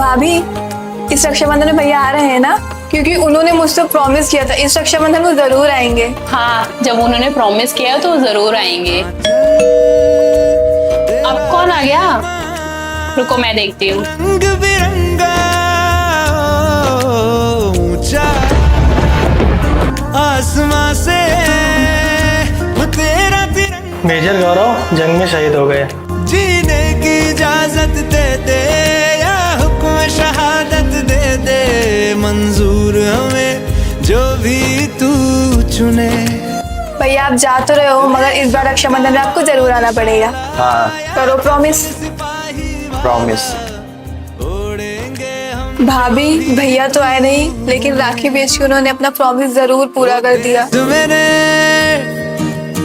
भाभी, इस रक्षाबंधन में भैया आ रहे हैं ना? क्योंकि उन्होंने मुझसे प्रॉमिस किया था इस रक्षाबंधन को जरूर आएंगे। हाँ, जब उन्होंने प्रॉमिस किया तो जरूर आएंगे। अब कौन आ गया? रुको मैं देखती हूँ। आसमां से तेरा मेजर गौरव जंग में शहीद हो गए। जीने की इजाजत दे दे या हुक्म शहादत दे दे, मंजूर हमें जो भी तू चुने। भैया आप जा तो रहे हो, मगर इस बार रक्षाबंधन में आपको जरूर आना पड़ेगा। हाँ करो प्रॉमिस। प्रॉमिस। भाभी, भैया तो आए नहीं, लेकिन राखी बेच के उन्होंने अपना प्रॉमिस जरूर पूरा कर दिया। मैंने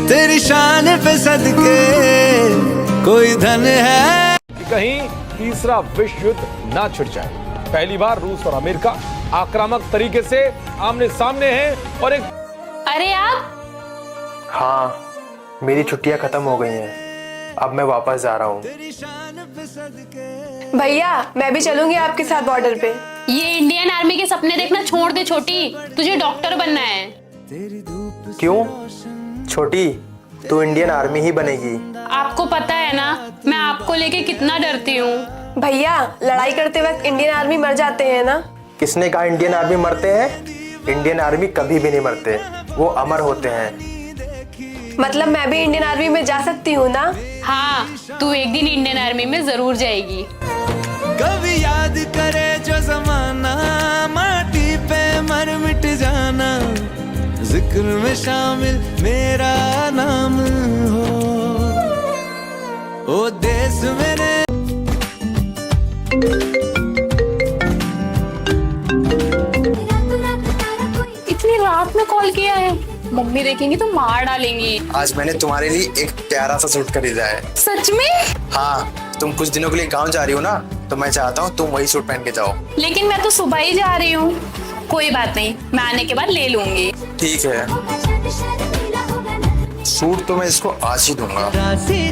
तेरी शान पे सदके कोई धन है। कहीं तीसरा विश्व युद्ध ना छिड़ जाए। पहली बार रूस और अमेरिका आक्रामक तरीके से आमने सामने हैं और एक अरे आप? हाँ, मेरी छुट्टियां खत्म हो गई हैं, अब मैं वापस जा रहा हूँ। भैया मैं भी चलूंगी आपके साथ बॉर्डर पे। ये इंडियन आर्मी के सपने देखना छोड़ दे छोटी, तुझे डॉक्टर बनना है। क्यों छोटी, तू इंडियन आर्मी ही बनेगी। आपको पता है ना मैं आपको लेके कितना डरती हूँ। भैया लड़ाई करते वक्त इंडियन आर्मी मर जाते हैं ना? किसने कहा इंडियन आर्मी मरते हैं? इंडियन आर्मी कभी भी नहीं मरते, वो अमर होते हैं। मतलब मैं भी इंडियन आर्मी में जा सकती हूँ ना? हाँ, तू एक दिन इंडियन आर्मी में जरूर जाएगी। कभी याद करे जो जमाना, माटी पे मर मिट जाना, जिक्र में शामिल मेरा नाम हो, ओ देश मेरे। इतनी रात में कॉल किया है, मम्मी देखेंगी तो मार डालेंगी। आज मैंने तुम्हारे लिए एक प्यारा सा सूट खरीदा है। सच में? हाँ, तुम कुछ दिनों के लिए गांव जा रही हो ना, तो मैं चाहता हूँ तुम वही सूट पहन के जाओ। लेकिन मैं तो सुबह ही जा रही हूँ। कोई बात नहीं, मैं आने के बाद ले लूंगी। ठीक है, सूट तो मैं इसको आज ही दूंगा।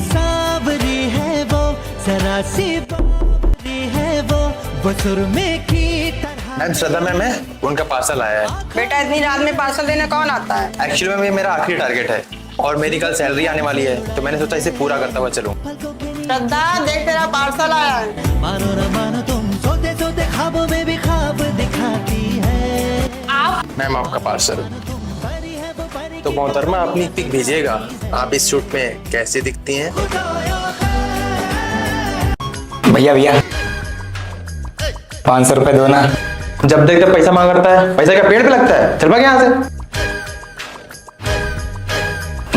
सावरी है वो, जरा सी बावरी है वो, बसुरमे की तरह। मैम, श्रद्धा मैम है, उनका पार्सल आया है। बेटा इतनी रात में पार्सल देने कौन आता है? एक्चुअली मैम ये मेरा आखिरी टारगेट है और मेरी कल सैलरी आने वाली है, तो मैंने सोचा इसे पूरा करता हुआ चलूं। श्रद्धा देख तेरा पार्सल आया है। मानो न मानो तुम सोते सोते ख्वाबों में भी ख्वाब दिखाती है। आप? मैम आपका पार्सल। तो मोहतरमा अपनी पिक भेजिएगा, आप इस सूट में कैसे दिखती हैं? भैया भैया 500 रुपए दो ना। जब देखते पैसा मांग करता है, पैसा क्या पेड़ पे लगता है? चल भाग यहाँ से।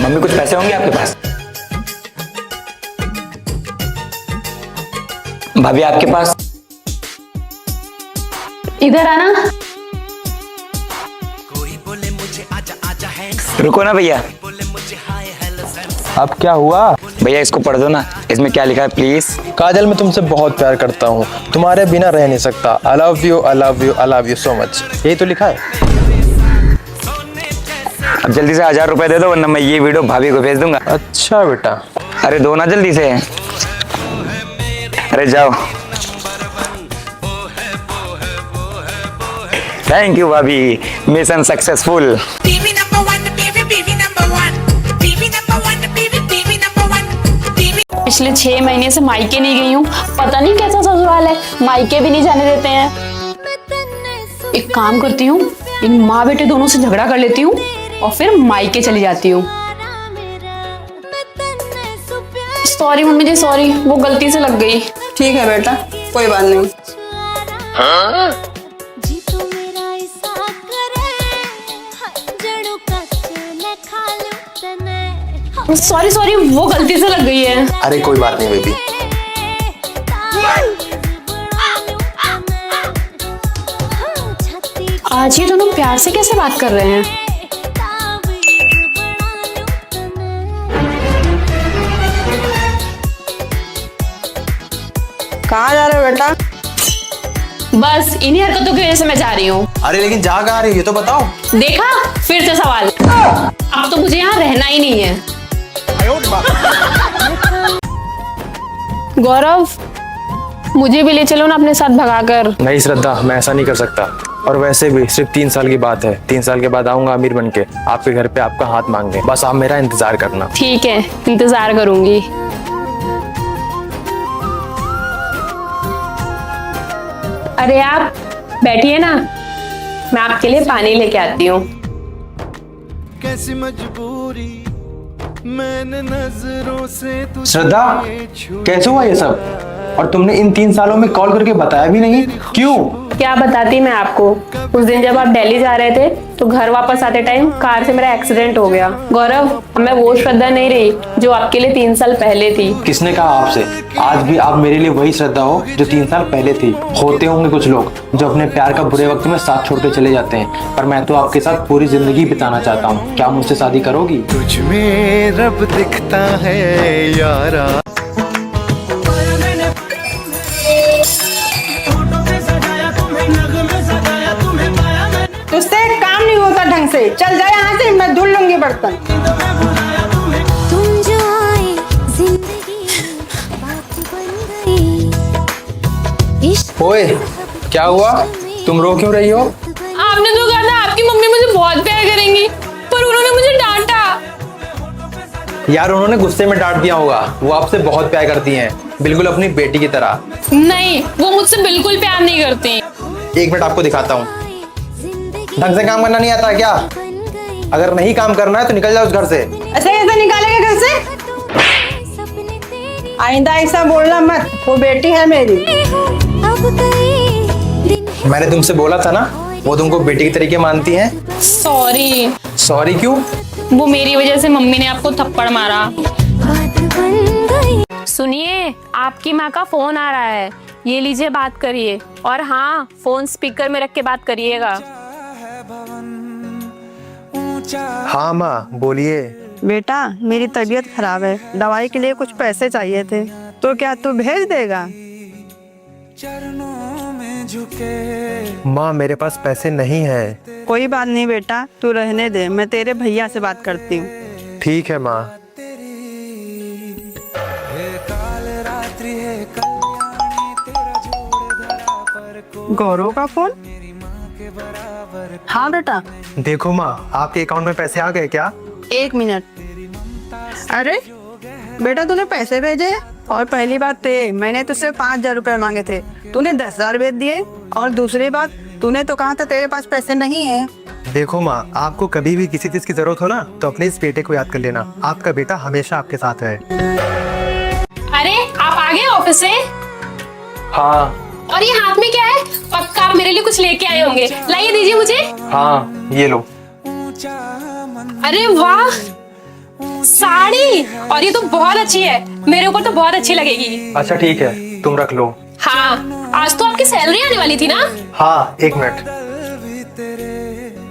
मम्मी कुछ पैसे होंगे आपके पास? भाभी आपके पास? इधर आना। रुको ना भैया। अब क्या हुआ? भैया इसको पढ़ दो ना, इसमें क्या लिखा है प्लीज? काजल, मैं तुमसे बहुत प्यार करता हूँ, तुम्हारे बिना रह नहीं सकता। I love you, I love you, I love you so much. यही तो लिखा है। अब जल्दी से 1000 रुपए दे दो, वरना मैं ये वीडियो भाभी को भेज दूंगा। अच्छा बेटा। अरे दो ना जल्दी से। अरे जाओ। थैंक यू भाभी, मिशन सक्सेसफुल। पिछले 6 महीने से मायके नहीं गई हूँ, पता नहीं कैसा ससुराल है, मायके भी नहीं जाने देते हैं। एक काम करती हूँ, इन माँ बेटे दोनों से झगड़ा कर लेती हूँ और फिर मायके चली जाती हूँ। सॉरी मम्मी जी, सॉरी, वो गलती से लग गई। ठीक है बेटा, कोई बात नहीं। सॉरी सॉरी, वो गलती से लग गई है। अरे कोई बात नहीं बेबी। आज ये दोनों प्यार से कैसे बात कर रहे हैं? कहाँ जा रहे हो बेटा? बस इन्हीं हरकतों की वजह से मैं जा रही हूँ। अरे लेकिन जा कहाँ रही हो ये तो बताओ। देखा, फिर से सवाल। अब तो मुझे यहाँ रहना ही नहीं है। गौरव, मुझे भी ले चलो ना अपने साथ भगाकर। नहीं श्रद्धा, मैं ऐसा नहीं कर सकता। और वैसे भी सिर्फ 3 साल की बात है। 3 साल के बाद आऊंगा अमीर बन के आपके घर पे आपका हाथ मांगने। बस आप मेरा इंतजार करना। ठीक है, इंतजार करूंगी। अरे आप बैठिए ना, मैं आपके लिए पानी लेके आती हूँ। कैसी मजबूरी मैंने नजरों से श्रद्धा, कैसे हुआ ये सब? और तुमने इन 3 सालों में कॉल करके बताया भी नहीं, क्यों? क्या बताती मैं आपको। उस दिन जब आप दिल्ली जा रहे थे तो घर वापस आते टाइम कार से मेरा एक्सीडेंट हो गया। गौरव, मैं वो श्रद्धा नहीं रही जो आपके लिए 3 साल पहले थी। किसने कहा आपसे? आज भी आप मेरे लिए वही श्रद्धा हो जो 3 साल पहले थी। होते होंगे कुछ लोग जो अपने प्यार का बुरे वक्त में साथ छोड़ के चले जाते हैं, पर मैं तो आपके साथ पूरी जिंदगी बिताना चाहता हूँ। क्या मुझसे शादी करोगी? तुझ में रब दिखता है यारा। तुझसे काम नहीं होता ढंग से, चल जाए यहाँ से, मैं धुल लूंगी बर्तन। तुम जो आए जिंदगी बात बन गई। इश्क ओए, क्या हुआ? तुम रो क्यों रही हो? आपने तो कहा था आपकी मम्मी मुझे बहुत प्यार करेंगी, पर उन्होंने मुझे डांटा। यार, उन्होंने गुस्से में डांट दिया होगा। वो आपसे बहुत प्यार करती हैं, बिल्कुल अपनी बेटी की तरह। नहीं, वो मुझसे बिल्कुल प्यार नहीं करती। 1 मिनट आपको दिखाता हूँ। ढंग से काम करना नहीं आता है क्या? अगर नहीं काम करना है तो निकल जाओ उस घर से। ऐसे कैसे निकालेगा घर से? आइंदा ऐसा बोलना मत, वो बेटी है मेरी। मैंने तुमसे बोला था ना, वो तुमको बेटी की तरीके मानती हैं। सॉरी। सॉरी क्यों? वो मेरी वजह से मम्मी ने आपको थप्पड़ मारा। सुनिए, आपकी माँ का फोन आ रहा है, ये लीजिए, बात करिए। और हाँ, फोन स्पीकर में रख के बात करिएगा। हाँ माँ, बोलिए। बेटा, मेरी तबीयत खराब है, दवाई के लिए कुछ पैसे चाहिए थे, तो क्या तू भेज देगा? माँ, मेरे पास पैसे नहीं है। कोई बात नहीं बेटा, तू रहने दे, मैं तेरे भैया से बात करती हूँ। ठीक है माँ। गौरव का फोन? हाँ बेटा। देखो माँ, आपके अकाउंट में पैसे आ गए क्या? 1 मिनट। अरे बेटा, तूने पैसे भेजे? और पहली बात मैंने तुझसे 5,000 रुपए मांगे थे, तूने 10,000 भेज दिए। और दूसरी बात, तूने तो कहा था तेरे पास पैसे नहीं है। देखो माँ, आपको कभी भी किसी चीज की जरूरत हो ना, तो अपने इस बेटे को याद कर लेना। आपका बेटा हमेशा आपके साथ है। अरे, आप आ गए ऑफिस से? हाँ। और ये हाथ में क्या है? पक्का आप मेरे लिए कुछ लेके आए होंगे, लाइए, दीजिए मुझे। हाँ, ये लो। अरे वाह, साड़ी! और ये तो बहुत अच्छी है, मेरे ऊपर तो बहुत अच्छी लगेगी। अच्छा ठीक है, तुम रख लो। हाँ, आज तो आपकी सैलरी आने वाली थी ना? हाँ, 1 मिनट,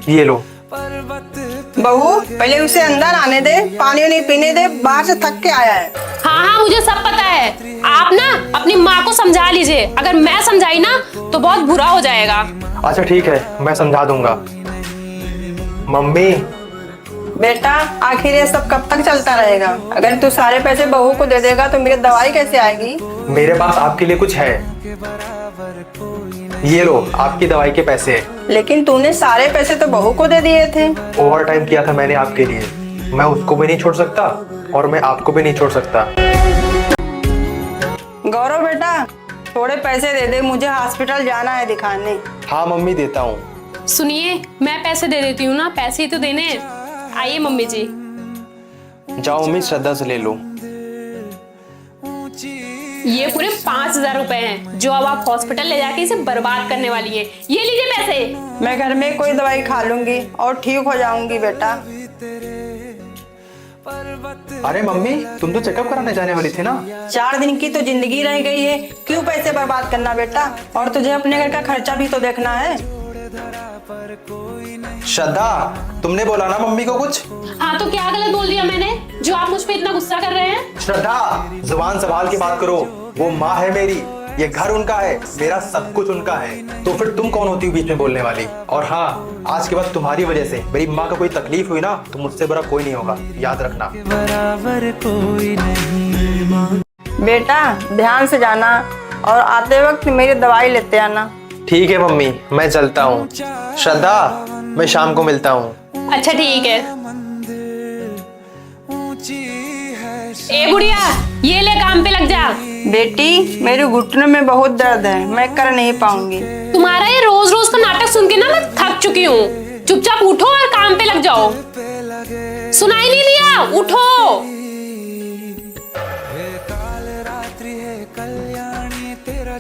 ये लो। बहू, पहले उसे अंदर आने दे, पानी नहीं पीने दे, बाहर से थक के आया है। हाँ, मुझे सब पता है। आप ना अपनी माँ को समझा लीजिए, अगर मैं समझाई ना तो बहुत बुरा हो जाएगा। अच्छा ठीक है, मैं समझा दूंगा। मम्मी। बेटा, आखिर ये सब कब तक चलता रहेगा? अगर तू सारे पैसे बहू को दे देगा तो मेरी दवाई कैसे आएगी? मेरे पास आपके लिए कुछ है, ये लो, आपकी दवाई के पैसे। लेकिन तूने सारे पैसे तो बहू को दे दिए थे। ओवर टाइम किया था मैंने आपके लिए, मैं उसको भी नहीं छोड़ सकता और मैं आपको भी नहीं छोड़ सकता। गौरव बेटा, थोड़े पैसे दे दे, मुझे हॉस्पिटल जाना है दिखाने। हाँ मम्मी, देता हूँ। सुनिए, मैं पैसे दे देती हूँ ना, पैसे ही तो देने हैं। आइए मम्मी जी। जाओ मम्मी, श्रद्धा से ले लो। ये पूरे 5,000 रुपए हैं जो अब आप हॉस्पिटल ले जाके इसे बर्बाद करने वाली है। ये लीजिए पैसे। मैं घर में कोई दवाई खा लूंगी और ठीक हो जाऊंगी बेटा। अरे मम्मी, तुम तो चेकअप कराने जाने वाली थी ना? 4 दिन की तो जिंदगी रह गई है, क्यों पैसे बर्बाद करना बेटा? और तुझे अपने घर का खर्चा भी तो देखना है। श्रद्धा, तुमने बोला ना मम्मी को कुछ? हाँ, तो क्या गलत बोल दिया मैंने जो आप मुझ पे इतना गुस्सा कर रहे हैं? श्रद्धा, जुबान संभाल के बात करो। वो माँ है मेरी, ये घर उनका है, मेरा सब कुछ उनका है, तो फिर तुम कौन होती हो बीच में बोलने वाली? और हाँ, आज के बाद तुम्हारी वजह से मेरी माँ का कोई तकलीफ हुई ना, तो मुझसे बड़ा कोई नहीं होगा, याद रखना। बराबर कोई नहीं। बेटा, ध्यान से जाना और आते वक्त मेरी दवाई लेते आना। ठीक है मम्मी, मैं चलता हूँ। श्रद्धा, मैं शाम को मिलता हूँ। अच्छा ठीक है। ए बुढ़िया, ये ले काम पे लग जा। बेटी, मेरे घुटनों में बहुत दर्द है, मैं कर नहीं पाऊंगी। तुम्हारा ये रोज रोज का नाटक सुन के ना मैं थक चुकी हूँ। चुपचाप उठो और काम पे लग जाओ। सुनाई नहीं दिया? उठो।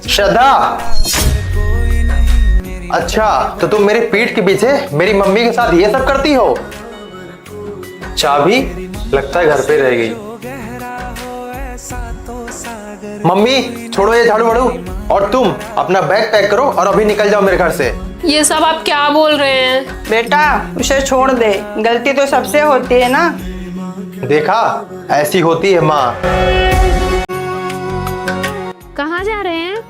श्रद्धा, अच्छा तो तुम मेरे पीठ के पीछे मेरी मम्मी के साथ ये सब करती हो? चाबी लगता है घर पे रह गई। मम्मी छोड़ो ये झाड़ू वाड़ू, और तुम अपना बैग पैक करो और अभी निकल जाओ मेरे घर से। ये सब आप क्या बोल रहे हैं? बेटा, उसे छोड़ दे, गलती तो सबसे होती है ना। देखा, ऐसी होती है माँ। कहाँ जा रहे हैं?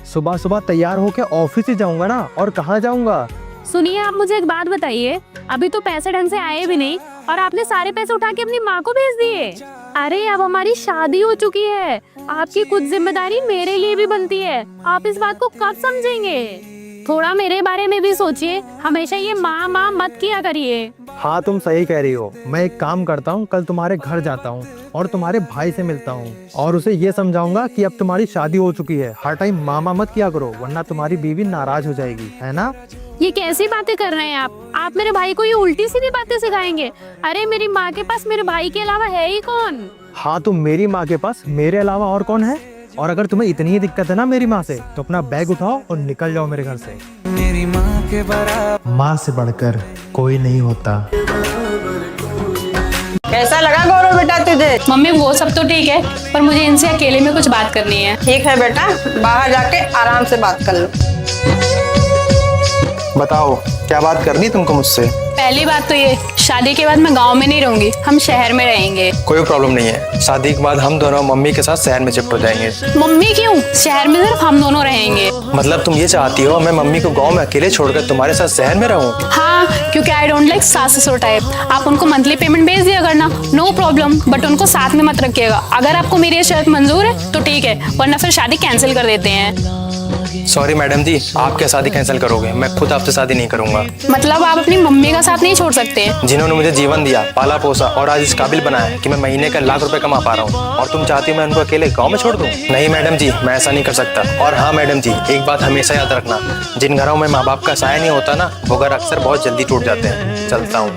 सुबह सुबह तैयार होके ऑफिस ही जाऊंगा ना, और कहाँ जाऊंगा। सुनिए, आप मुझे एक बात बताइए, अभी तो पैसे ढंग से आए भी नहीं और आपने सारे पैसे उठा के अपनी माँ को भेज दिए। अरे अब हमारी शादी हो चुकी है, आपकी कुछ जिम्मेदारी मेरे लिए भी बनती है। आप इस बात को कब समझेंगे? थोड़ा मेरे बारे में भी सोचिए, हमेशा ये माँ माँ मत किया करिए। हाँ तुम सही कह रही हो। मैं एक काम करता हूँ, कल तुम्हारे घर जाता हूँ और तुम्हारे भाई से मिलता हूँ और उसे ये समझाऊंगा कि अब तुम्हारी शादी हो चुकी है, हर टाइम मामा मत किया करो वरना तुम्हारी बीवी नाराज हो जाएगी, है ना? ये कैसी बातें कर रहे हैं आप मेरे भाई को ये उल्टी सीधी बातें सिखाएंगे? अरे मेरी माँ के पास मेरे भाई के अलावा है ही कौन? हाँ तो मेरी माँ के पास मेरे अलावा और कौन है? और अगर तुम्हें इतनी ही दिक्कत है ना मेरी माँ से, तो अपना बैग उठाओ और निकल जाओ मेरे घर से। मेरी माँ के बराबर माँ से बढ़कर कोई नहीं होता। कैसा लगा गौरव बेटा तुझे? मम्मी वो सब तो ठीक है, पर मुझे इनसे अकेले में कुछ बात करनी है। ठीक है बेटा, बाहर जाके आराम से बात कर लो। बताओ क्या बात करनी तुमको मुझसे? पहली बात तो ये, शादी के बाद मैं गांव में नहीं रहूंगी, हम शहर में रहेंगे। कोई प्रॉब्लम नहीं है, शादी के बाद हम दोनों मम्मी के साथ शहर में शिफ्ट हो जाएंगे। मम्मी क्यों? शहर में सिर्फ हम दोनों रहेंगे। मतलब तुम ये चाहती हो मैं मम्मी को गांव में अकेले छोड़कर तुम्हारे साथ शहर में रहूं? हाँ, क्योंकि आई डोंट लाइक सास ससुर टाइप। आप उनको मंथली पेमेंट भेज दिया करना, नो प्रॉब्लम, बट उनको साथ में मत रखिएगा। अगर आपको मेरी ये शर्त मंजूर है तो ठीक है, वरना फिर शादी कैंसिल कर देते हैं। सॉरी मैडम जी, आप क्या शादी कैंसिल करोगे? मैं खुद आपसे शादी नहीं करूंगा। मतलब आप अपनी मम्मी का साथ नहीं छोड़ सकते? जिन्होंने मुझे जीवन दिया, पाला पोसा और आज इस काबिल बनाया कि मैं महीने का लाख रुपए कमा पा रहा हूँ, और तुम चाहती हो मैं उनको अकेले गांव में छोड़ दूं? नहीं मैडम जी, मैं ऐसा नहीं कर सकता। और हाँ मैडम जी, एक बात हमेशा याद रखना, जिन घरों में माँ बाप का साया नहीं होता ना, वो घर अक्सर बहुत जल्दी टूट जाते हैं। चलता हूँ।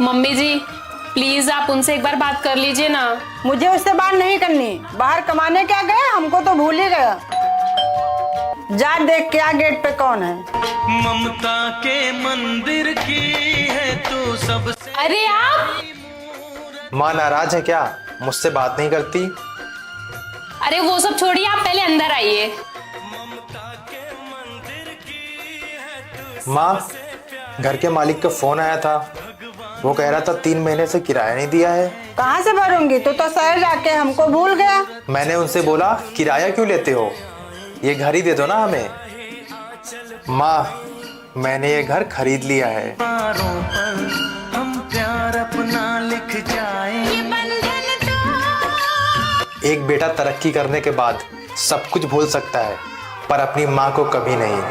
मम्मी जी प्लीज आप उनसे एक बार बात कर लीजिए ना। मुझे उससे बात नहीं करनी, बाहर कमाने क्या गए, हमको तो भूल ही गया। जा देख क्या गेट पे कौन है। ममता के मंदिर की है तू सबसे। अरे आप! माँ नाराज है क्या? मुझसे बात नहीं करती? अरे वो सब छोड़िए, आप पहले अंदर आइए। माँ, घर के मालिक का फोन आया था, वो कह रहा था 3 महीने से किराया नहीं दिया है। कहाँ से भरूंगी? तू तो शहर जाके हमको भूल गया। मैंने उनसे बोला किराया क्यों लेते हो, ये घर ही दे दो ना हमें। माँ, मैंने ये घर खरीद लिया है। हम प्यार अपना लिख जाए। एक बेटा तरक्की करने के बाद सब कुछ भूल सकता है, पर अपनी माँ को कभी नहीं।